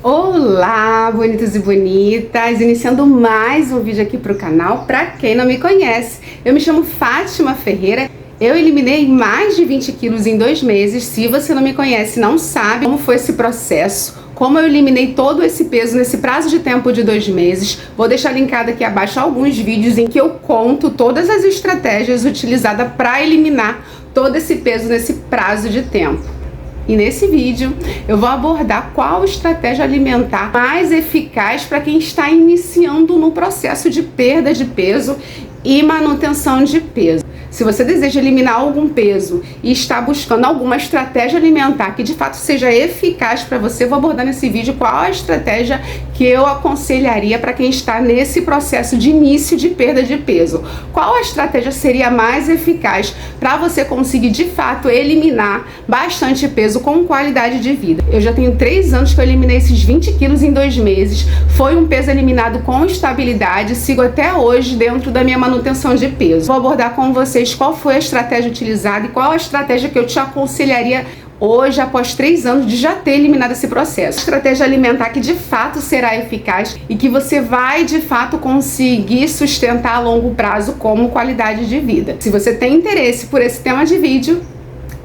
Olá, bonitos e bonitas! Iniciando mais um vídeo aqui pro canal. Pra quem não me conhece, eu me chamo Fátima Ferreira. Eu eliminei mais de 20 quilos em 2 meses. Se você não me conhece, não sabe como foi esse processo, como eu eliminei todo esse peso nesse prazo de tempo de 2 meses. Vou deixar linkado aqui abaixo alguns vídeos em que eu conto todas as estratégias utilizadas para eliminar todo esse peso nesse prazo de tempo. E nesse vídeo eu vou abordar qual estratégia alimentar mais eficaz para quem está iniciando no processo de perda de peso e manutenção de peso. Se você deseja eliminar algum peso e está buscando alguma estratégia alimentar que de fato seja eficaz para você, eu vou abordar nesse vídeo qual a estratégia que eu aconselharia para quem está nesse processo de início de perda de peso. Qual a estratégia seria mais eficaz para você conseguir de fato eliminar bastante peso com qualidade de vida. Eu já tenho 3 anos que eu eliminei esses 20 quilos em 2 meses. Foi um peso eliminado com estabilidade, sigo até hoje dentro da minha manutenção de peso. Vou abordar com vocês qual foi a estratégia utilizada e qual a estratégia que eu te aconselharia hoje, após 3 anos de já ter eliminado esse processo. Estratégia alimentar que de fato será eficaz e que você vai de fato conseguir sustentar a longo prazo como qualidade de vida. Se você tem interesse por esse tema de vídeo,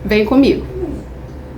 vem comigo.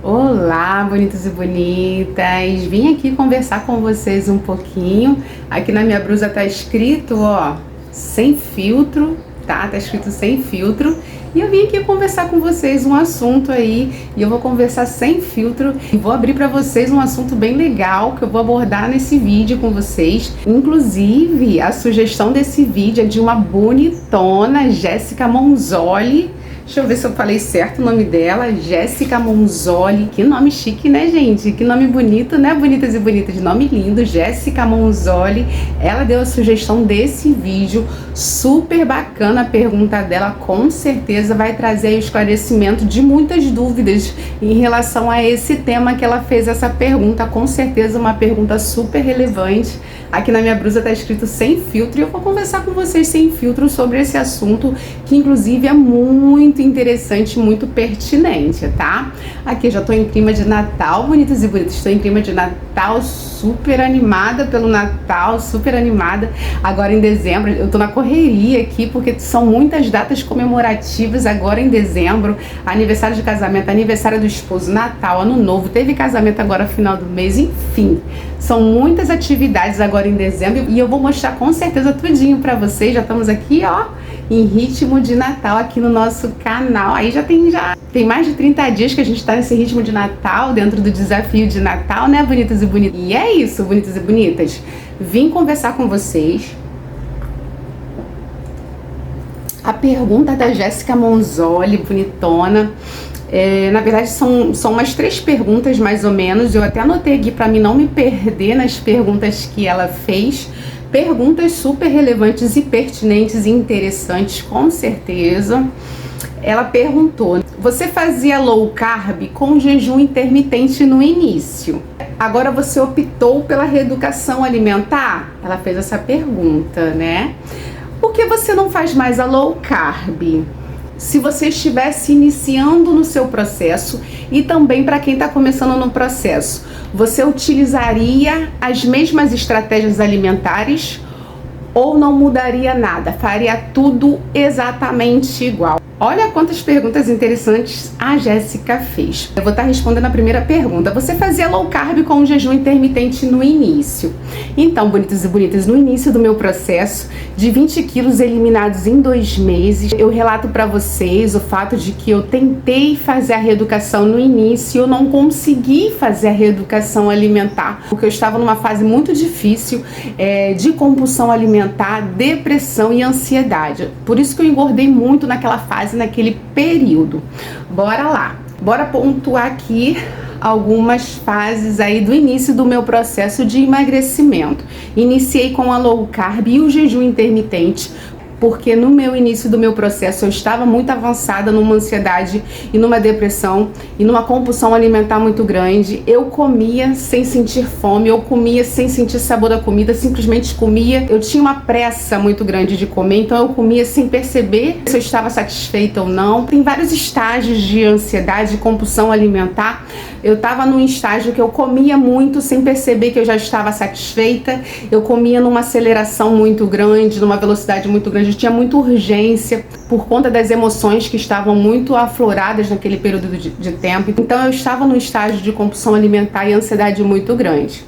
Olá, bonitos e bonitas! Vim aqui conversar com vocês um pouquinho. Aqui na minha blusa tá escrito, ó, sem filtro, tá? Tá escrito sem filtro. E eu vim aqui conversar com vocês um assunto aí, e eu vou conversar sem filtro e vou abrir para vocês um assunto bem legal que eu vou abordar nesse vídeo com vocês. Inclusive, a sugestão desse vídeo é de uma bonitona, Jéssica Monzoli. Deixa eu ver se eu falei certo o nome dela, Jéssica Monzoli. Que nome chique, né, gente? Que nome bonito, né, bonitas e bonitas? Nome lindo, Jéssica Monzoli. Ela deu a sugestão desse vídeo, super bacana a pergunta dela. Com certeza vai trazer aí o esclarecimento de muitas dúvidas em relação a esse tema que ela fez essa pergunta. Com certeza uma pergunta super relevante. Aqui na minha blusa tá escrito sem filtro e eu vou conversar com vocês sem filtro sobre esse assunto, que inclusive é muito interessante, muito pertinente, tá? Aqui eu já tô em clima de Natal, bonitos e bonitos, estou em clima de Natal, super animada pelo Natal, super animada. Agora em dezembro, eu tô na correria aqui, porque são muitas datas comemorativas agora em dezembro, aniversário de casamento, aniversário do esposo, Natal, Ano Novo, teve casamento agora final do mês, enfim, são muitas atividades agora em dezembro e eu vou mostrar com certeza tudinho pra vocês. Já estamos aqui, ó, em ritmo de Natal aqui no nosso canal. Aí já tem mais de 30 dias que a gente tá nesse ritmo de Natal, dentro do desafio de Natal, né, bonitos e bonitas? E é isso, bonitos e bonitas. Vim conversar com vocês. A pergunta da Jéssica Monzoli, bonitona. Na verdade são umas 3 perguntas mais ou menos. Eu até anotei aqui para mim não me perder nas perguntas que ela fez. Perguntas super relevantes e pertinentes e interessantes, com certeza. Ela perguntou: você fazia low carb com jejum intermitente no início, agora você optou pela reeducação alimentar? Ela fez essa pergunta, né? Por que você não faz mais a low carb? Se você estivesse iniciando no seu processo, e também para quem está começando no processo, você utilizaria as mesmas estratégias alimentares ou não mudaria nada? Faria tudo exatamente igual? Olha quantas perguntas interessantes a Jéssica fez. Eu vou estar respondendo a primeira pergunta. Você fazia low carb com jejum intermitente no início? Então, bonitos e bonitas, no início do meu processo de 20 quilos eliminados em 2 meses, eu relato para vocês o fato de que eu tentei fazer a reeducação no início, eu não consegui fazer a reeducação alimentar, porque eu estava numa fase muito difícil de compulsão alimentar, depressão e ansiedade. Por isso que eu engordei muito naquela fase, naquele período. Bora lá, bora pontuar aqui algumas fases aí do início do meu processo de emagrecimento. Iniciei com a low carb e o jejum intermitente porque no meu início do meu processo eu estava muito avançada numa ansiedade e numa depressão e numa compulsão alimentar muito grande. Eu comia sem sentir fome, eu comia sem sentir sabor da comida, simplesmente comia. Eu tinha uma pressa muito grande de comer, então eu comia sem perceber se eu estava satisfeita ou não. Tem vários estágios de ansiedade e compulsão alimentar. Eu estava num estágio que eu comia muito sem perceber que eu já estava satisfeita. Eu comia numa aceleração muito grande, numa velocidade muito grande. Eu tinha muita urgência por conta das emoções que estavam muito afloradas naquele período de tempo. Então eu estava num estágio de compulsão alimentar e ansiedade muito grande.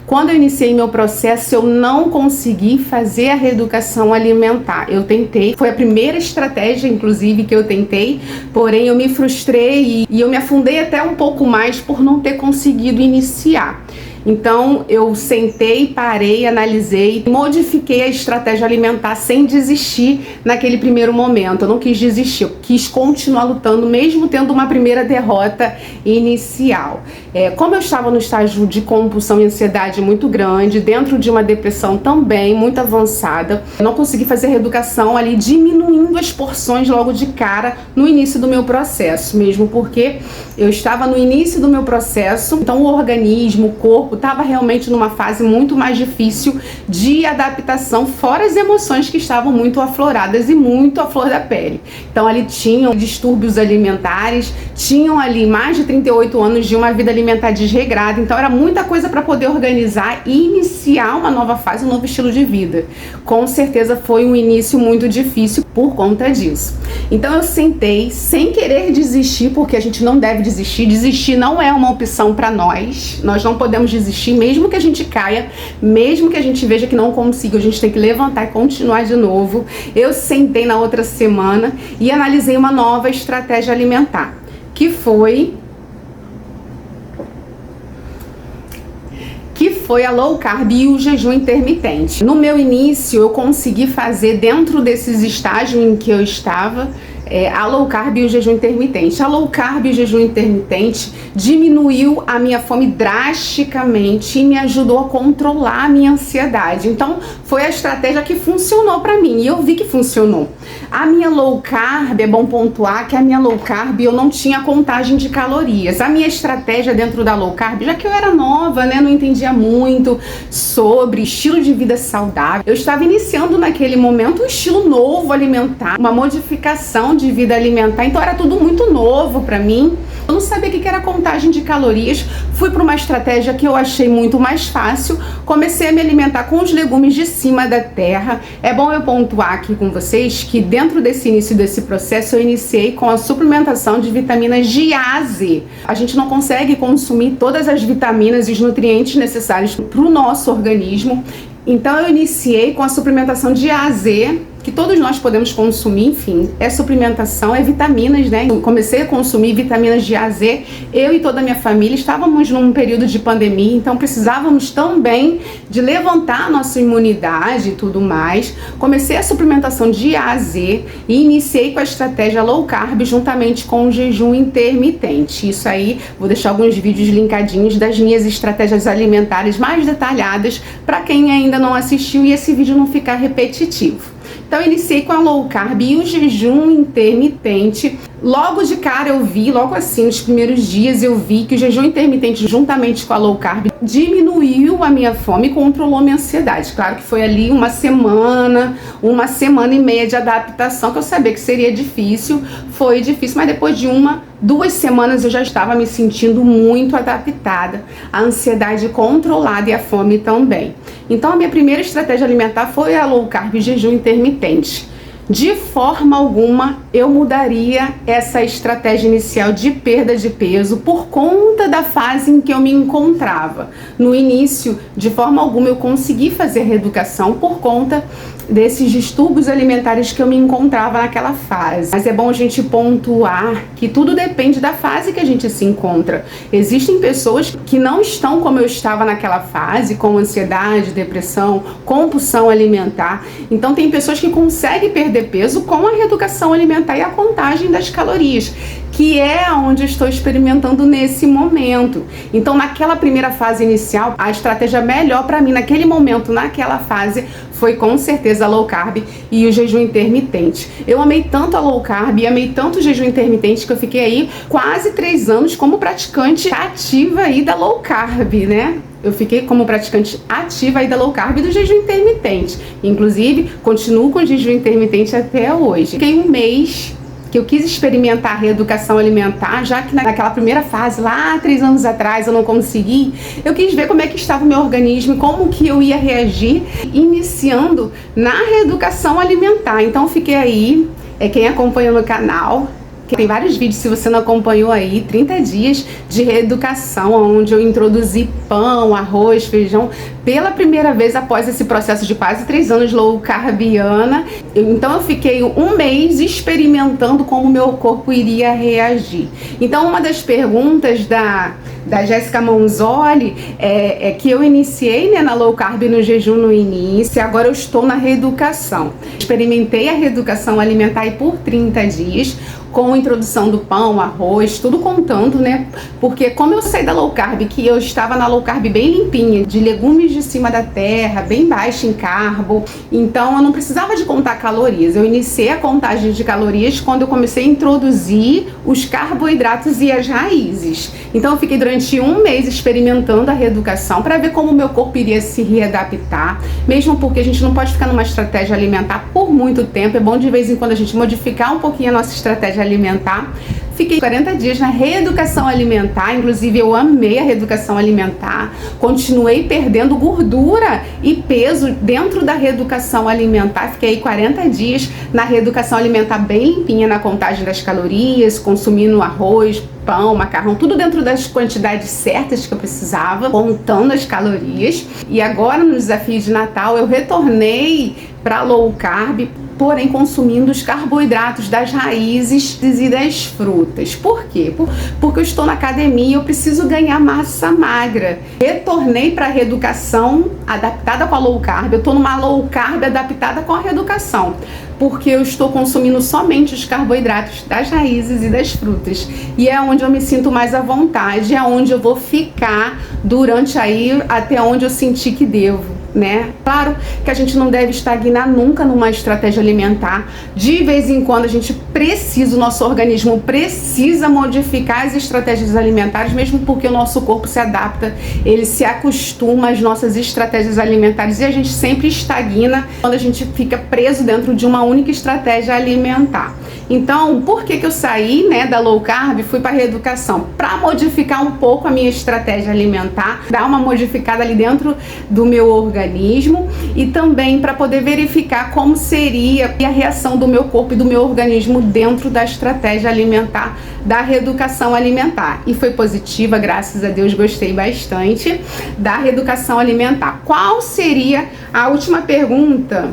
Quando eu iniciei meu processo, eu não consegui fazer a reeducação alimentar. Eu tentei, foi a primeira estratégia, inclusive, que eu tentei, porém eu me frustrei e eu me afundei até um pouco mais por não ter conseguido iniciar. Então eu sentei, parei, analisei, modifiquei a estratégia alimentar sem desistir naquele primeiro momento. Eu não quis desistir, eu quis continuar lutando mesmo tendo uma primeira derrota inicial. Como eu estava no estágio de compulsão e ansiedade muito grande, dentro de uma depressão também muito avançada, eu não consegui fazer a reeducação ali diminuindo as porções logo de cara no início do meu processo, mesmo porque eu estava no início do meu processo, então o organismo, o corpo estava realmente numa fase muito mais difícil de adaptação, fora as emoções que estavam muito afloradas e muito à flor da pele. Então ali tinham distúrbios alimentares, tinham ali mais de 38 anos de uma vida alimentar desregrada, então era muita coisa para poder organizar e iniciar uma nova fase, um novo estilo de vida. Com certeza foi um início muito difícil por conta disso. Então eu sentei sem querer desistir, porque a gente não deve desistir. Desistir não é uma opção para nós. Nós não podemos desistir, mesmo que a gente caia, mesmo que a gente veja que não consiga, a gente tem que levantar e continuar de novo. Eu sentei na outra semana e analisei uma nova estratégia alimentar, que foi a low carb e o jejum intermitente. No meu início, eu consegui fazer dentro desses estágios em que eu estava, a low carb e o jejum intermitente. A low carb e o jejum intermitente diminuiu a minha fome drasticamente e me ajudou a controlar a minha ansiedade. Então, foi a estratégia que funcionou para mim e eu vi que funcionou. A minha low carb, é bom pontuar que a minha low carb eu não tinha contagem de calorias. A minha estratégia dentro da low carb, já que eu era nova, né, não entendia muito sobre estilo de vida saudável, eu estava iniciando naquele momento um estilo novo alimentar, uma modificação de vida alimentar, então era tudo muito novo para mim. Eu não sabia o que era contagem de calorias. Fui para uma estratégia que eu achei muito mais fácil. Comecei a me alimentar com os legumes de cima da terra. É bom eu pontuar aqui com vocês que dentro desse início desse processo eu iniciei com a suplementação de vitaminas de A a Z. A gente não consegue consumir todas as vitaminas e os nutrientes necessários para o nosso organismo. Então eu iniciei com a suplementação de A a Z, que todos nós podemos consumir, enfim, é suplementação, é vitaminas, né? Eu comecei a consumir vitaminas de A a Z, eu e toda a minha família estávamos num período de pandemia, então precisávamos também de levantar a nossa imunidade e tudo mais. Comecei a suplementação de A a Z e iniciei com a estratégia low carb juntamente com o jejum intermitente. Isso aí, vou deixar alguns vídeos linkadinhos das minhas estratégias alimentares mais detalhadas para quem ainda não assistiu e esse vídeo não ficar repetitivo. Então eu iniciei com a low carb e o jejum intermitente. Logo de cara eu vi, logo assim, nos primeiros dias eu vi que o jejum intermitente juntamente com a low carb diminuiu a minha fome e controlou a minha ansiedade. Claro que foi ali uma semana e meia de adaptação, que eu sabia que seria difícil. Foi difícil, mas depois de 2 semanas eu já estava me sentindo muito adaptada, a ansiedade controlada e a fome também. Então a minha primeira estratégia alimentar foi a low carb e jejum intermitente. De forma alguma eu mudaria essa estratégia inicial de perda de peso por conta da fase em que eu me encontrava. No início, de forma alguma eu consegui fazer reeducação por conta desses distúrbios alimentares que eu me encontrava naquela fase. Mas é bom a gente pontuar que tudo depende da fase que a gente se encontra. Existem pessoas que não estão como eu estava naquela fase, com ansiedade, depressão, compulsão alimentar. Então tem pessoas que conseguem perder peso com a reeducação alimentar e a contagem das calorias. que é onde eu estou experimentando nesse momento. Então, naquela primeira fase inicial, a estratégia melhor para mim naquele momento, naquela fase, foi com certeza a low carb e o jejum intermitente. Eu amei tanto a low carb e amei tanto o jejum intermitente que eu fiquei aí quase 3 anos como praticante ativa aí da low carb, né? Eu fiquei como praticante ativa aí da low carb e do jejum intermitente. Inclusive, continuo com o jejum intermitente até hoje. Fiquei um mês que eu quis experimentar a reeducação alimentar, já que naquela primeira fase, lá 3 anos atrás, eu não consegui. Eu quis ver como é que estava o meu organismo e como que eu ia reagir iniciando na reeducação alimentar. Então, fiquei aí, quem acompanha no canal, tem vários vídeos, se você não acompanhou aí, 30 dias de reeducação, onde eu introduzi pão, arroz, feijão, pela primeira vez após esse processo de quase 3 anos low carbiana. Então eu fiquei um mês experimentando como o meu corpo iria reagir. Então uma das perguntas da Jéssica Monzoli é que eu iniciei, né, na low carb e no jejum no início, agora eu estou na reeducação. Experimentei a reeducação alimentar aí por 30 dias, com a introdução do pão, arroz, tudo contando, né? Porque como eu saí da low carb, que eu estava na low carb bem limpinha, de legumes de cima da terra, bem baixa em carbo, então eu não precisava de contar calorias. Eu iniciei a contagem de calorias quando eu comecei a introduzir os carboidratos e as raízes. Então eu fiquei durante um mês experimentando a reeducação para ver como o meu corpo iria se readaptar, mesmo porque a gente não pode ficar numa estratégia alimentar por muito tempo. É bom de vez em quando a gente modificar um pouquinho a nossa estratégia alimentar. Fiquei 40 dias na reeducação alimentar, inclusive eu amei a reeducação alimentar, continuei perdendo gordura e peso dentro da reeducação alimentar, fiquei 40 dias na reeducação alimentar bem limpinha na contagem das calorias, consumindo arroz, pão, macarrão, tudo dentro das quantidades certas que eu precisava, contando as calorias. E agora no desafio de Natal eu retornei para low carb, porém consumindo os carboidratos das raízes e das frutas. Por quê? Porque eu estou na academia e eu preciso ganhar massa magra. Retornei para a reeducação adaptada com a low carb. Eu estou numa low carb adaptada com a reeducação, porque eu estou consumindo somente os carboidratos das raízes e das frutas. E é onde eu me sinto mais à vontade, é onde eu vou ficar durante aí até onde eu sentir que devo, né? Claro que a gente não deve estagnar nunca numa estratégia alimentar. De vez em quando a gente precisa, o nosso organismo precisa modificar as estratégias alimentares, mesmo porque o nosso corpo se adapta, ele se acostuma às nossas estratégias alimentares e a gente sempre estagna quando a gente fica preso dentro de uma única estratégia alimentar. Então, por que eu saí, né, da low carb e fui para a reeducação? Para modificar um pouco a minha estratégia alimentar, dar uma modificada ali dentro do meu organismo e também para poder verificar como seria a reação do meu corpo e do meu organismo dentro da estratégia alimentar, da reeducação alimentar. E foi positiva, graças a Deus, gostei bastante da reeducação alimentar. Qual seria a última pergunta?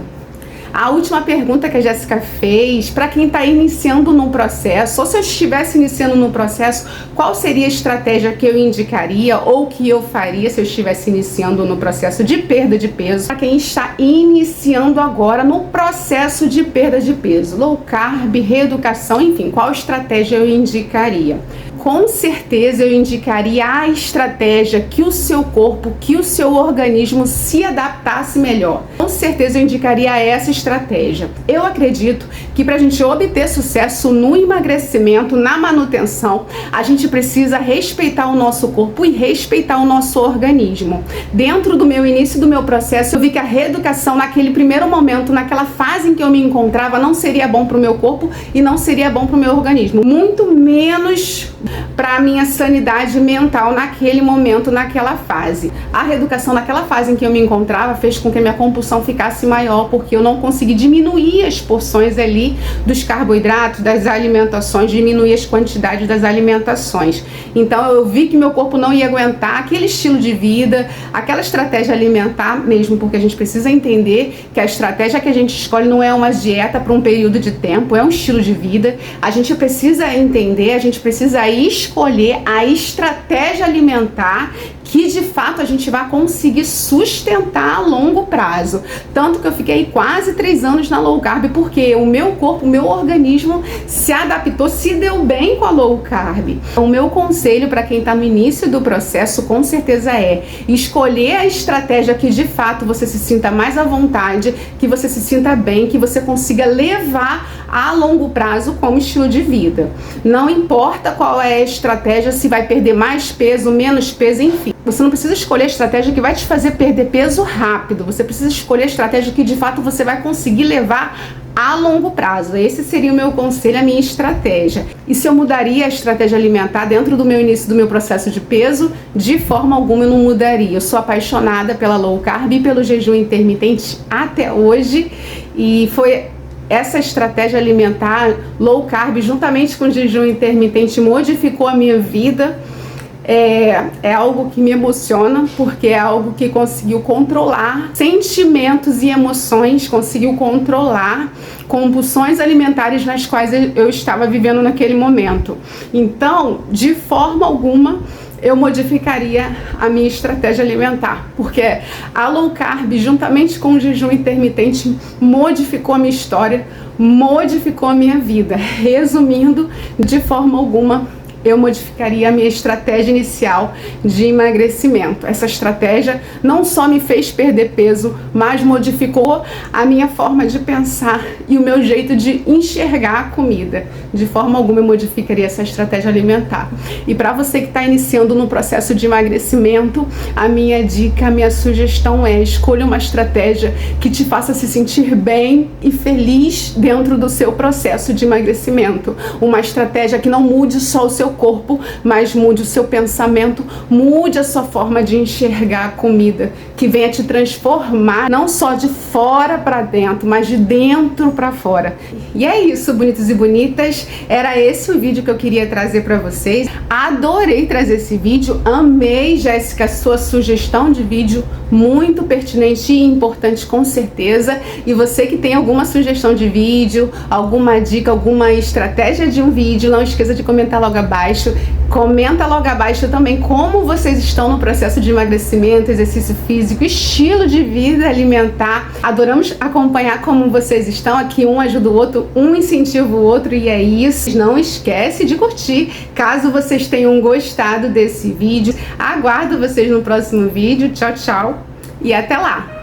A última pergunta que a Jéssica fez, para quem está iniciando no processo, ou se eu estivesse iniciando no processo, qual seria a estratégia que eu indicaria ou que eu faria se eu estivesse iniciando no processo de perda de peso? Para quem está iniciando agora no processo de perda de peso, low carb, reeducação, enfim, qual estratégia eu indicaria? Com certeza eu indicaria a estratégia que o seu corpo, que o seu organismo se adaptasse melhor. Com certeza eu indicaria essa estratégia. Eu acredito que para a gente obter sucesso no emagrecimento, na manutenção, a gente precisa respeitar o nosso corpo e respeitar o nosso organismo. Dentro do meu início do meu processo, eu vi que a reeducação naquele primeiro momento, naquela fase em que eu me encontrava, não seria bom para o meu corpo e não seria bom para o meu organismo. Muito menos para a minha sanidade mental naquele momento, naquela fase. A reeducação naquela fase em que eu me encontrava fez com que a minha compulsão ficasse maior, porque eu não consegui diminuir as porções ali dos carboidratos, das alimentações, diminuir as quantidades das alimentações. Então eu vi que meu corpo não ia aguentar aquele estilo de vida, aquela estratégia alimentar mesmo, porque a gente precisa entender que a estratégia que a gente escolhe não é uma dieta para um período de tempo, é um estilo de vida. A gente precisa entender, a gente precisa escolher a estratégia alimentar que de fato a gente vai conseguir sustentar a longo prazo. Tanto que eu fiquei quase 3 anos na low carb, porque o meu corpo, o meu organismo se adaptou, se deu bem com a low carb. O meu conselho para quem está no início do processo, com certeza, é escolher a estratégia que de fato você se sinta mais à vontade, que você se sinta bem, que você consiga levar a longo prazo como estilo de vida. Não importa qual é a estratégia, se vai perder mais peso, menos peso, enfim. Você não precisa escolher a estratégia que vai te fazer perder peso rápido. Você precisa escolher a estratégia que de fato você vai conseguir levar a longo prazo. Esse seria o meu conselho, a minha estratégia. E se eu mudaria a estratégia alimentar dentro do meu início do meu processo de peso? De forma alguma eu não mudaria. Eu sou apaixonada pela low carb e pelo jejum intermitente até hoje, e foi essa estratégia alimentar low carb juntamente com o jejum intermitente modificou a minha vida. É algo que me emociona, porque é algo que conseguiu controlar sentimentos e emoções, conseguiu controlar compulsões alimentares nas quais eu estava vivendo naquele momento. Então, de forma alguma, eu modificaria a minha estratégia alimentar, porque a low carb, juntamente com o jejum intermitente, modificou a minha história, modificou a minha vida. Resumindo, de forma alguma, eu modificaria a minha estratégia inicial de emagrecimento. Essa estratégia não só me fez perder peso, mas modificou a minha forma de pensar e o meu jeito de enxergar a comida. De forma alguma eu modificaria essa estratégia alimentar. E para você que está iniciando no processo de emagrecimento, a minha dica, a minha sugestão é: escolha uma estratégia que te faça se sentir bem e feliz dentro do seu processo de emagrecimento. Uma estratégia que não mude só o seu corpo, mas mude o seu pensamento, mude a sua forma de enxergar a comida, que venha te transformar não só de fora para dentro, mas de dentro para fora. E é isso, bonitos e bonitas, era esse o vídeo que eu queria trazer para vocês. Adorei trazer esse vídeo, amei, Jéssica, sua sugestão de vídeo, muito pertinente e importante, com certeza. E você que tem alguma sugestão de vídeo, alguma dica, alguma estratégia de um vídeo, não esqueça de comentar logo abaixo. Comenta logo abaixo também como vocês estão no processo de emagrecimento, exercício físico, estilo de vida alimentar. Adoramos acompanhar como vocês estão aqui, um ajuda o outro, um incentiva o outro, e é isso. Não esquece de curtir, caso vocês tenham gostado desse vídeo. Aguardo vocês no próximo vídeo. Tchau, tchau e até lá!